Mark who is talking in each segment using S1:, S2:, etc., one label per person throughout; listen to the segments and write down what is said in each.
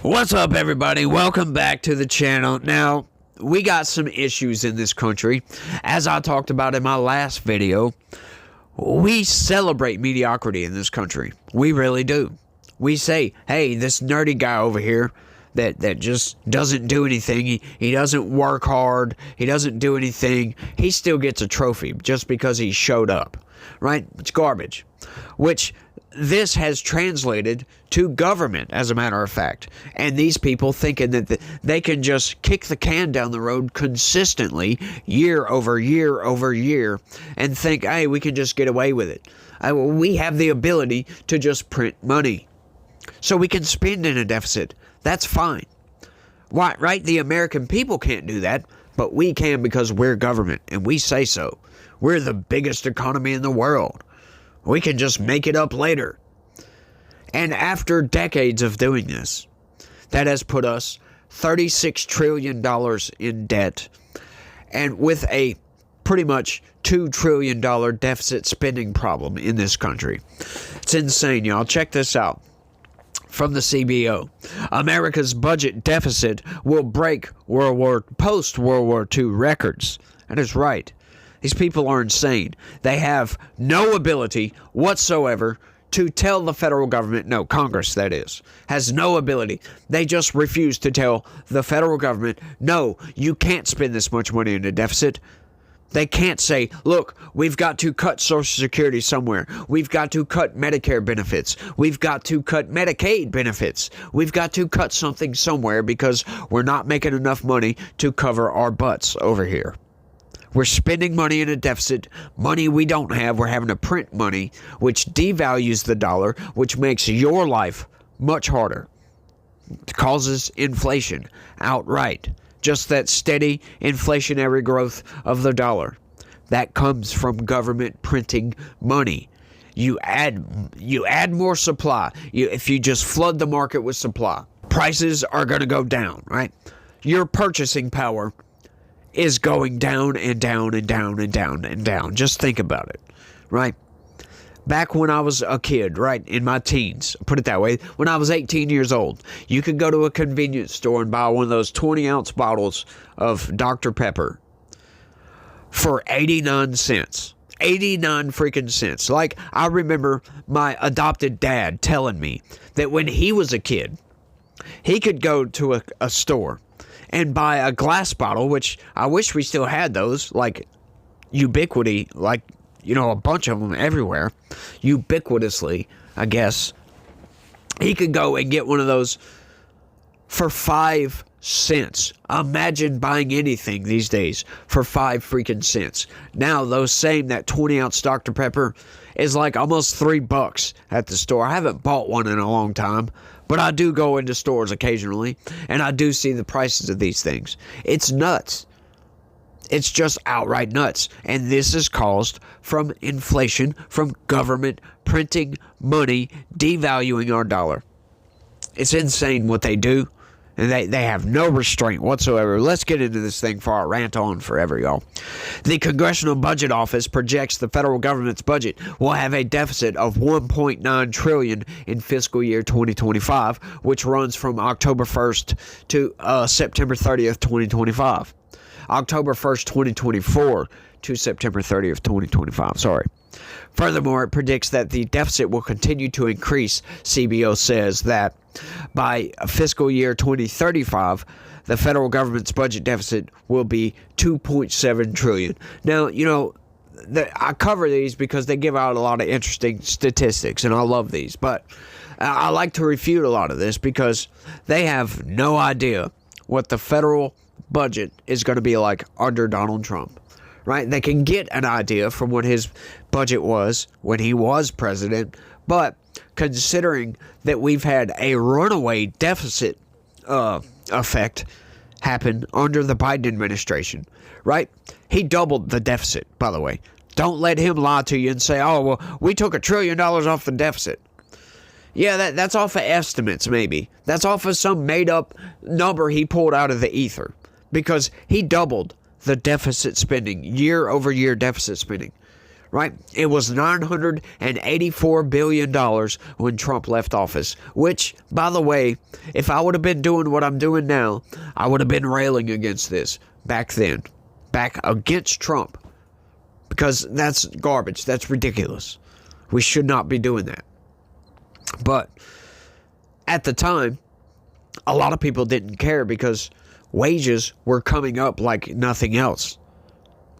S1: What's up, everybody? Welcome back to the channel. Now, we got some issues in this country. As I talked about in my last video, we celebrate mediocrity in this country. We really do. We say, hey, this nerdy guy over here that just doesn't do anything. He doesn't work hard. He doesn't do anything. He still gets a trophy just because he showed up, right? It's garbage. Which this has translated to government, as a matter of fact. And these people thinking that they can just kick the can down the road consistently, year over year over year, and think, hey, we can just get away with it. We have the ability to just print money. So we can spend in a deficit. That's fine. Why, right? The American people can't do that, but we can because we're government, and we say so. We're the biggest economy in the world. We can just make it up later. And after decades of doing this, that has put us $36 trillion in debt, and with a pretty much $2 trillion deficit spending problem in this country. It's insane, y'all. Check this out. From the CBO, America's budget deficit will break post-World War II records. That is right. These people are insane. They have no ability whatsoever to tell the federal government, no, Congress that is, has no ability. They just refuse to tell the federal government, no, you can't spend this much money in a deficit. They can't say, look, we've got to cut Social Security somewhere. We've got to cut Medicare benefits. We've got to cut Medicaid benefits. We've got to cut something somewhere because we're not making enough money to cover our butts over here. We're spending money in a deficit, money we don't have. We're having to print money, which devalues the dollar, which makes your life much harder. It causes inflation outright. Just that steady inflationary growth of the dollar. That comes from government printing money. You add more supply. If you just flood the market with supply, prices are going to go down, right? Your purchasing power is going down and down and down and down and down. Just think about it, right? Back when I was a kid, right, in my teens, put it that way, when I was 18 years old, you could go to a convenience store and buy one of those 20-ounce bottles of Dr. Pepper for 89 cents. 89 freaking cents. Like, I remember my adopted dad telling me that when he was a kid, he could go to a store and buy a glass bottle, which I wish we still had those, like ubiquity, like, you know, a bunch of them everywhere, ubiquitously, I guess. He could go and get one of those for 5 cents. Imagine buying anything these days for 5 freaking cents. Now, that 20-ounce Dr. Pepper is like almost $3 at the store. I haven't bought one in a long time, but I do go into stores occasionally, and I do see the prices of these things. It's nuts. It's just outright nuts. And this is caused from inflation, from government printing money, devaluing our dollar. It's insane what they do. And they have no restraint whatsoever. Let's get into this thing before I rant on forever, y'all. The Congressional Budget Office projects the federal government's budget will have a deficit of $1.9 trillion in fiscal year 2025, which runs from October 1st to September 30th, 2025. October 1st, 2024 to September 30th, 2025. Sorry. Furthermore, it predicts that the deficit will continue to increase. CBO says that by fiscal year 2035, the federal government's budget deficit will be $2.7 trillion. Now, you know, I cover these because they give out a lot of interesting statistics, and I love these. But I like to refute a lot of this because they have no idea what the federal budget is going to be like under Donald Trump, right? They can get an idea from what his budget was when he was president, but considering that we've had a runaway deficit effect happen under the Biden administration, right? He doubled the deficit, by the way. Don't let him lie to you and say, oh, well, we took $1 trillion off the deficit. Yeah, that's off of estimates, maybe. That's off of some made-up number he pulled out of the ether. Because he doubled the deficit spending, year-over-year deficit spending, right? It was $984 billion when Trump left office, which, by the way, if I would have been doing what I'm doing now, I would have been railing against this back then, back against Trump, because that's garbage. That's ridiculous. We should not be doing that. But at the time, a lot of people didn't care because wages were coming up like nothing else.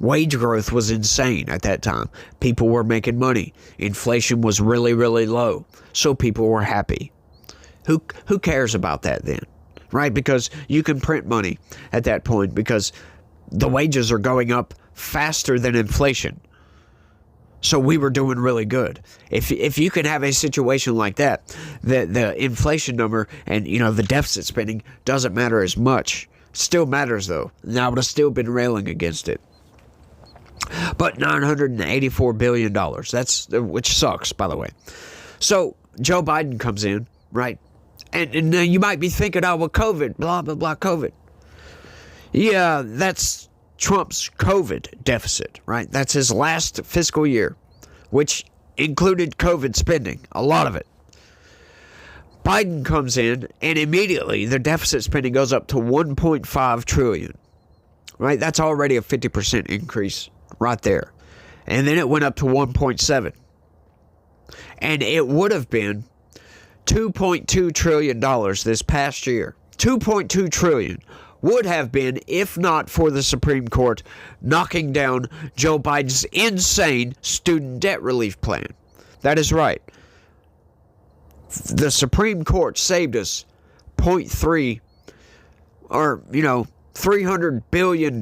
S1: Wage growth was insane at that time. People were making money. Inflation was really, really low. So people were happy. Who cares about that then? Right? Because you can print money at that point because the wages are going up faster than inflation. So we were doing really good. If you can have a situation like that, the inflation number and the deficit spending doesn't matter as much. Still matters though. And I would have still been railing against it. But $984 billion, which sucks, by the way. So Joe Biden comes in, right? And you might be thinking, oh, well, COVID, blah, blah, blah, COVID. Yeah, that's Trump's COVID deficit, right? That's his last fiscal year, which included COVID spending, a lot of it. Biden comes in, and immediately the deficit spending goes up to $1.5 trillion, right? That's already a 50% increase right there. And then it went up to 1.7. And it would have been $2.2 trillion this past year. $2.2 trillion would have been if not for the Supreme Court knocking down Joe Biden's insane student debt relief plan. That is right. The Supreme Court saved us $0.3 or, $300 billion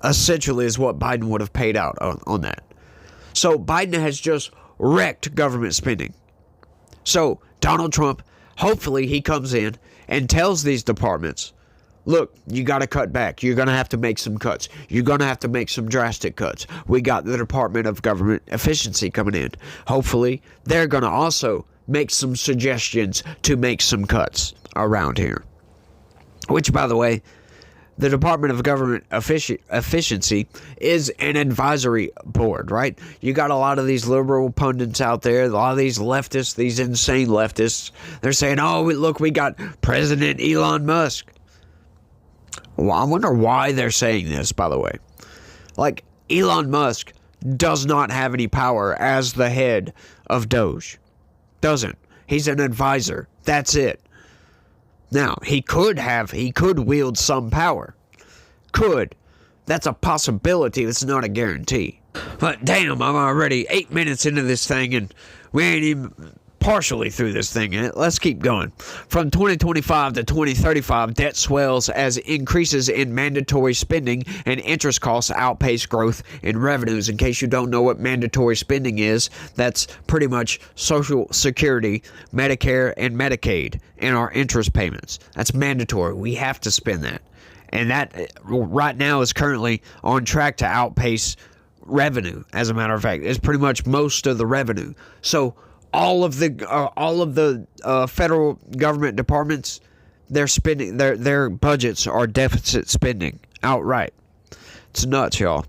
S1: essentially is what Biden would have paid out on that. So Biden has just wrecked government spending. So Donald Trump, hopefully he comes in and tells these departments, look, you got to cut back. You're going to have to make some cuts. You're going to have to make some drastic cuts. We got the Department of Government Efficiency coming in. Hopefully they're going to also make some suggestions to make some cuts around here. Which, by the way, the Department of Government Efficiency is an advisory board, right? You got a lot of these liberal pundits out there, a lot of these leftists, these insane leftists. They're saying, oh, look, we got President Elon Musk. Well, I wonder why they're saying this, by the way. Like, Elon Musk does not have any power as the head of Doge. Doesn't. He's an advisor. That's it. Now, he could wield some power. Could. That's a possibility. It's not a guarantee. But damn, I'm already 8 minutes into this thing and we ain't even partially through this thing yet. Let's keep going. From 2025 to 2035, debt swells as increases in mandatory spending and interest costs outpace growth in revenues. In case you don't know what mandatory spending is, that's pretty much Social Security, Medicare, and Medicaid, and our interest payments. That's mandatory. We have to spend that. And that right now is currently on track to outpace revenue. As a matter of fact, it's pretty much most of the revenue. So all of the federal government departments, their spending, their budgets are deficit spending outright. It's nuts, y'all.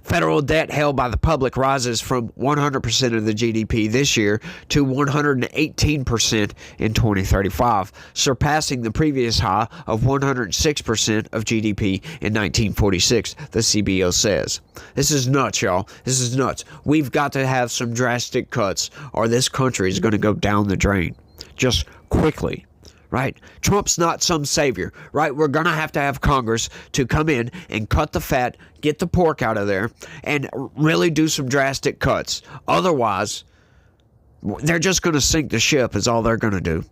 S1: Federal debt held by the public rises from 100% of the GDP this year to 118% in 2035, surpassing the previous high of 106% of GDP in 1946, the CBO says. This is nuts, y'all. This is nuts. We've got to have some drastic cuts or this country is going to go down the drain. Just quickly. Right? Trump's not some savior, right? We're going to have Congress to come in and cut the fat, get the pork out of there, and really do some drastic cuts. Otherwise, they're just going to sink the ship is all they're going to do.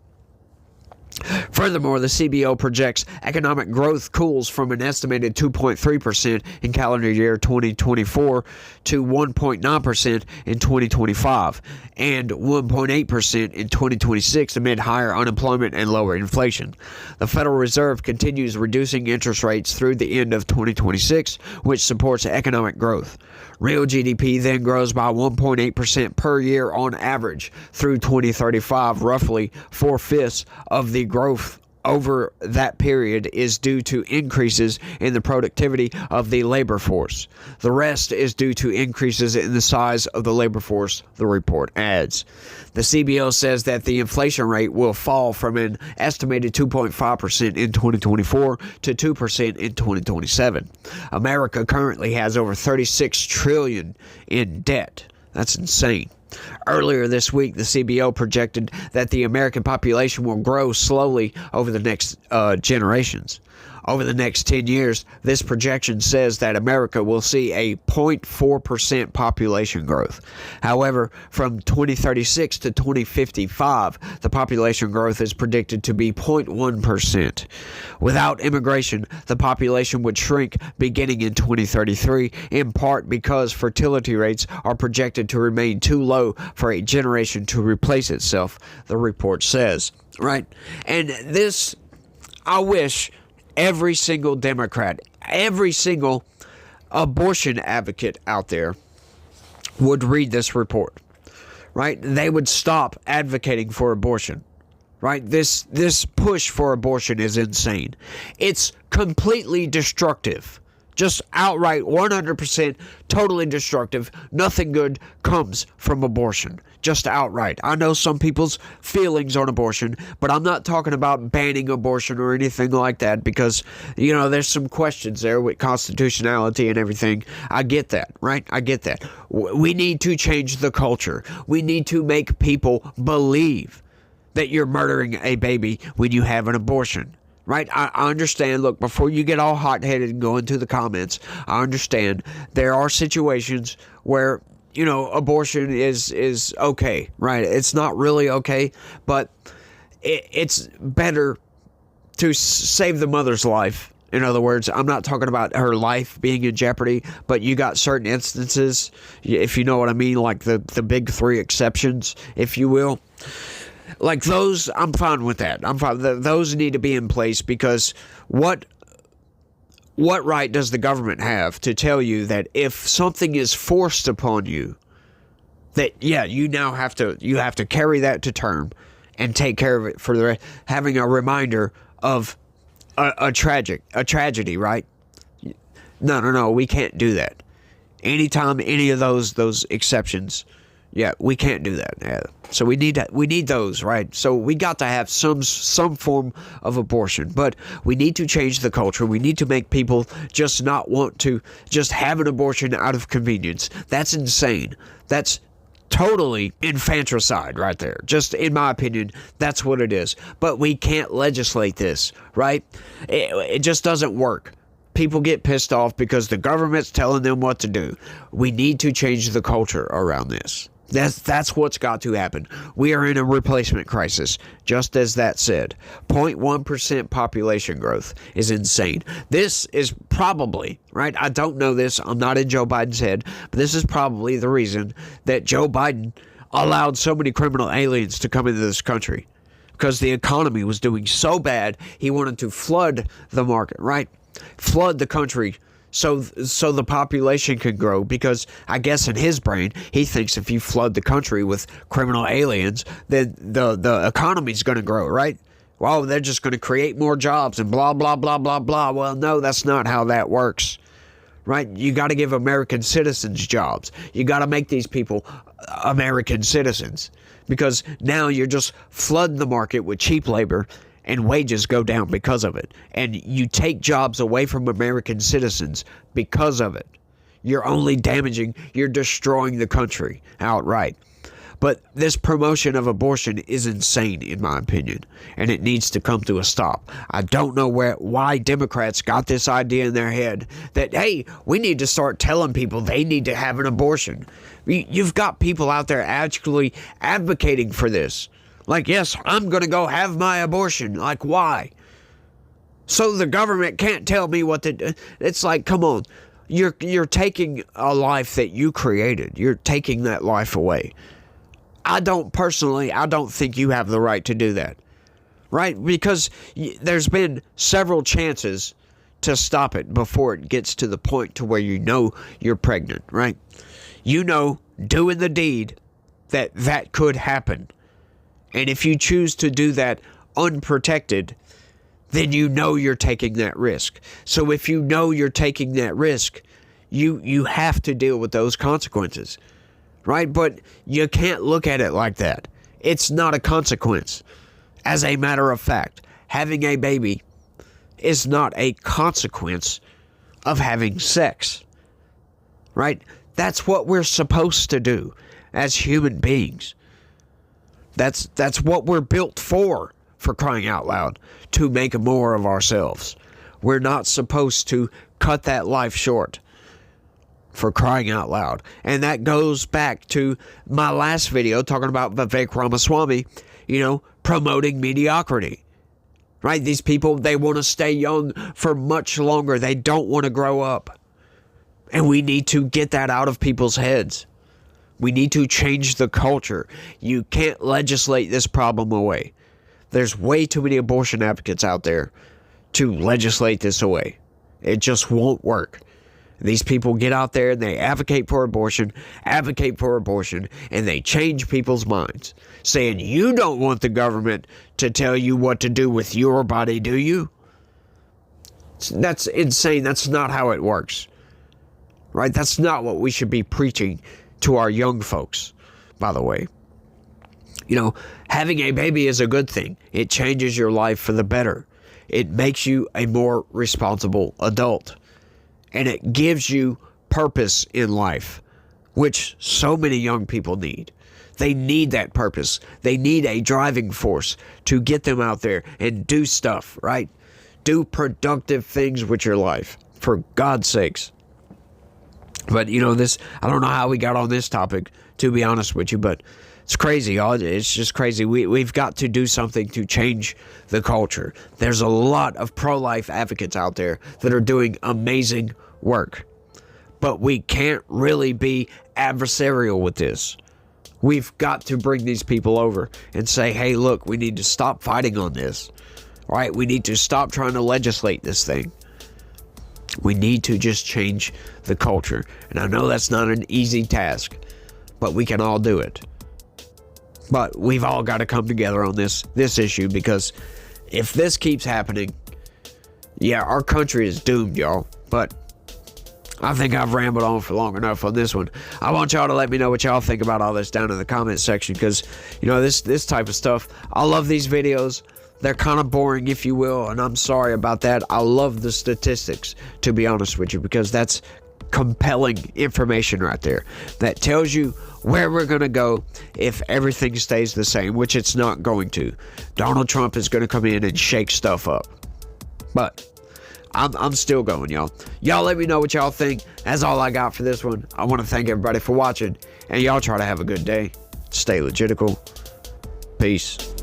S1: Furthermore, the CBO projects economic growth cools from an estimated 2.3% in calendar year 2024 to 1.9% in 2025 and 1.8% in 2026 amid higher unemployment and lower inflation. The Federal Reserve continues reducing interest rates through the end of 2026, which supports economic growth. Real GDP then grows by 1.8% per year on average through 2035, roughly 4/5 of the growth over that period is due to increases in the productivity of the labor force. The rest is due to increases in the size of the labor force, the report adds. The CBO says that the inflation rate will fall from an estimated 2.5% in 2024 to 2% in 2027. America currently has over $36 trillion in debt. That's insane. Earlier this week, the CBO projected that the American population will grow slowly over the next generations. Over the next 10 years, this projection says that America will see a 0.4% population growth. However, from 2036 to 2055, the population growth is predicted to be 0.1%. Without immigration, the population would shrink beginning in 2033, in part because fertility rates are projected to remain too low for a generation to replace itself, the report says. Right? And this, I wish every single Democrat, every single abortion advocate out there would read this report, right? They would stop advocating for abortion, right? This push for abortion is insane. It's completely destructive. Just outright 100% totally destructive. Nothing good comes from abortion. Just outright. I know some people's feelings on abortion, but I'm not talking about banning abortion or anything like that because, there's some questions there with constitutionality and everything. I get that, right? I get that. We need to change the culture. We need to make people believe that you're murdering a baby when you have an abortion. Right? I understand. Look, before you get all hot-headed and go into the comments, I understand there are situations where, abortion is okay, right? It's not really okay, but it's better to save the mother's life. In other words, I'm not talking about her life being in jeopardy, but you got certain instances, if you know what I mean, like the big three exceptions, if you will. Like those, I'm fine with that. I'm fine. Those need to be in place because what right does the government have to tell you that if something is forced upon you, that you now have to carry that to term and take care of it for the rest, having a reminder of a tragedy, right? No, we can't do that. Anytime any of those exceptions. Yeah, we can't do that. Yeah. So we need those, right? So we got to have some form of abortion, but we need to change the culture. We need to make people just not want to just have an abortion out of convenience. That's insane. That's totally infanticide right there. Just in my opinion, that's what it is. But we can't legislate this, right? It just doesn't work. People get pissed off because the government's telling them what to do. We need to change the culture around this. That's what's got to happen. We are in a replacement crisis, just as that said. 0.1% population growth is insane. This is probably, right? I don't know this. I'm not in Joe Biden's head, but this is probably the reason that Joe Biden allowed so many criminal aliens to come into this country. Because the economy was doing so bad, he wanted to flood the market, right? Flood the country so the population could grow, because I guess in his brain, he thinks if you flood the country with criminal aliens, then the economy's going to grow, right? Well, they're just going to create more jobs and blah, blah, blah, blah, blah. Well, no, that's not how that works, right? You got to give American citizens jobs. You got to make these people American citizens, because now you're just flooding the market with cheap labor and wages go down because of it. And you take jobs away from American citizens because of it. You're only you're destroying the country outright. But this promotion of abortion is insane, in my opinion, and it needs to come to a stop. I don't know why Democrats got this idea in their head that, hey, we need to start telling people they need to have an abortion. You've got people out there actually advocating for this. Like, yes, I'm going to go have my abortion. Like, why? So the government can't tell me what to do. It's like, come on. You're taking a life that you created. You're taking that life away. I don't think you have the right to do that. Right? Because there's been several chances to stop it before it gets to the point to where you know you're pregnant, right? You know, doing the deed that could happen. And if you choose to do that unprotected, then you know you're taking that risk. So if you know you're taking that risk, you have to deal with those consequences, right? But you can't look at it like that. It's not a consequence. As a matter of fact, having a baby is not a consequence of having sex, right? That's what we're supposed to do as human beings. That's what we're built for crying out loud, to make more of ourselves. We're not supposed to cut that life short, for crying out loud. And that goes back to my last video talking about Vivek Ramaswamy, promoting mediocrity. Right? These people, they want to stay young for much longer. They don't want to grow up. And we need to get that out of people's heads. We need to change the culture. You can't legislate this problem away. There's way too many abortion advocates out there to legislate this away. It just won't work. These people get out there and they advocate for abortion, and they change people's minds, saying, you don't want the government to tell you what to do with your body, do you? That's insane. That's not how it works. Right? That's not what we should be preaching to our young folks, by the way. Having a baby is a good thing. It changes your life for the better. It makes you a more responsible adult. And it gives you purpose in life, which so many young people need. They need that purpose. They need a driving force to get them out there and do stuff, right? Do productive things with your life, for God's sakes. But, I don't know how we got on this topic, to be honest with you, but it's crazy, y'all. It's just crazy. We've got to do something to change the culture. There's a lot of pro-life advocates out there that are doing amazing work. But we can't really be adversarial with this. We've got to bring these people over and say, hey, look, we need to stop fighting on this. All right? We need to stop trying to legislate this thing. We need to just change the culture. And I know that's not an easy task, but we can all do it. But we've all got to come together on this issue, because if this keeps happening, our country is doomed, y'all. But I think I've rambled on for long enough on this one. I want y'all to let me know what y'all think about all this down in the comment section, because, this type of stuff, I love these videos. They're kind of boring, if you will, and I'm sorry about that. I love the statistics, to be honest with you, because that's compelling information right there that tells you where we're going to go if everything stays the same, which it's not going to. Donald Trump is going to come in and shake stuff up. But I'm still going, y'all. Y'all let me know what y'all think. That's all I got for this one. I want to thank everybody for watching, and y'all try to have a good day. Stay legitical. Peace.